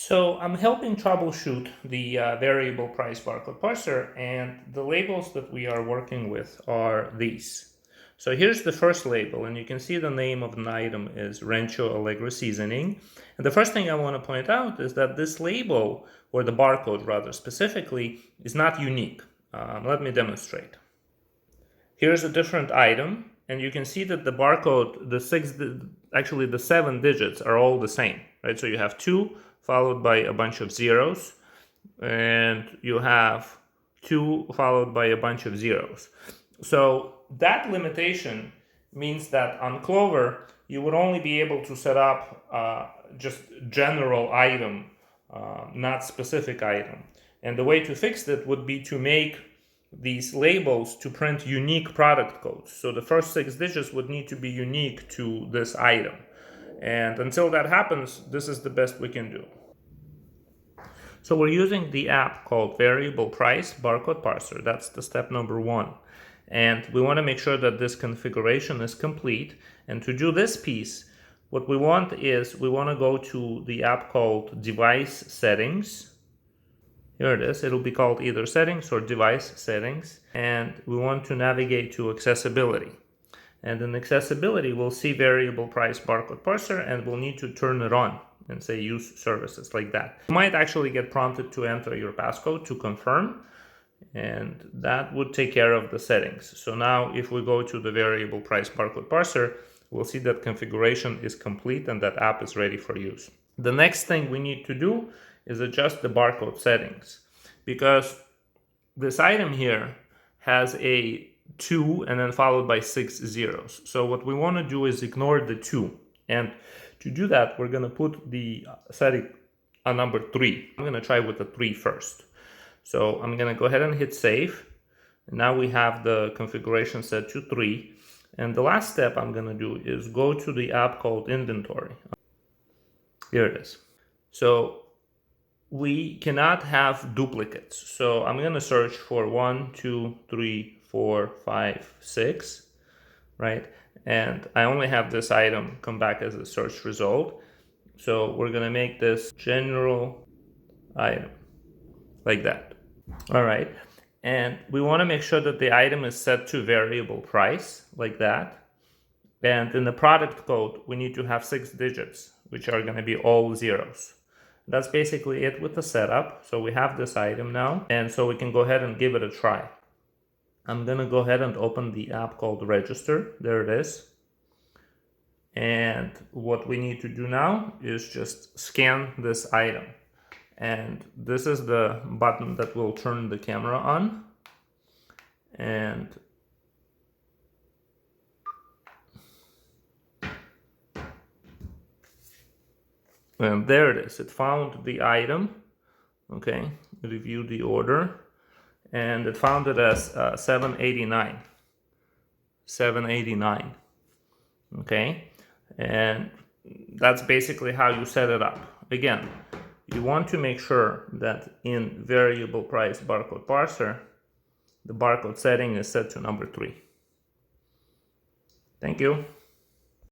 So I'm helping troubleshoot the variable price barcode parser, and the labels that we are working with are these. So here's the first label, and you can see the name of an item is Rancho Allegro Seasoning. And the first thing I want to point out is that this label, or the barcode rather specifically, is not unique. Let me demonstrate. Here's a different item, and you can see that the barcode, the 7 digits are all the same, right? So you have 2 followed by a bunch of zeros, and you have 2 followed by a bunch of zeros. So that limitation means that on Clover, you would only be able to set up just general item, not specific item. And the way to fix that would be to make these labels to print unique product codes. So the first 6 digits would need to be unique to this item. And until that happens, this is the best we can do. So we're using the app called Variable Price Barcode Parser. That's the step number 1. And we want to make sure that this configuration is complete. And to do this piece, what we want is we want to go to the app called Device Settings. Here it is. It'll be called either Settings or Device Settings. And we want to navigate to Accessibility. And in Accessibility, we'll see Variable Price Barcode Parser, and we'll need to turn it on and say Use Services, like that. You might actually get prompted to enter your passcode to confirm, and that would take care of the settings. So now if we go to the Variable Price Barcode Parser, we'll see that configuration is complete and that app is ready for use. The next thing we need to do is adjust the barcode settings, because this item here has a 2 and then followed by 6 zeros. So what we want to do is ignore the 2. And to do that, we're going to put the setting on number 3. I'm going to try with the 3 first. So I'm going to go ahead and hit save. And now we have the configuration set to 3. And the last step I'm going to do is go to the app called Inventory. Here it is. So we cannot have duplicates. So I'm going to search for 1, 2, 3, 4, 5, 6, right? And I only have this item come back as a search result. So we're going to make this general item, like that. All right. And we want to make sure that the item is set to variable price, like that. And in the product code, we need to have 6 digits, which are going to be all zeros. That's basically it with the setup. So we have this item now, and so we can go ahead and give it a try. I'm going to go ahead and open the app called Register. There it is. And what we need to do now is just scan this item. And this is the button that will turn the camera on. And there it is. It found the item. Okay, review the order. And it found it as 789. 789. Okay, and that's basically how you set it up. Again, you want to make sure that in Variable Price Barcode Parser, the barcode setting is set to number 3. Thank you.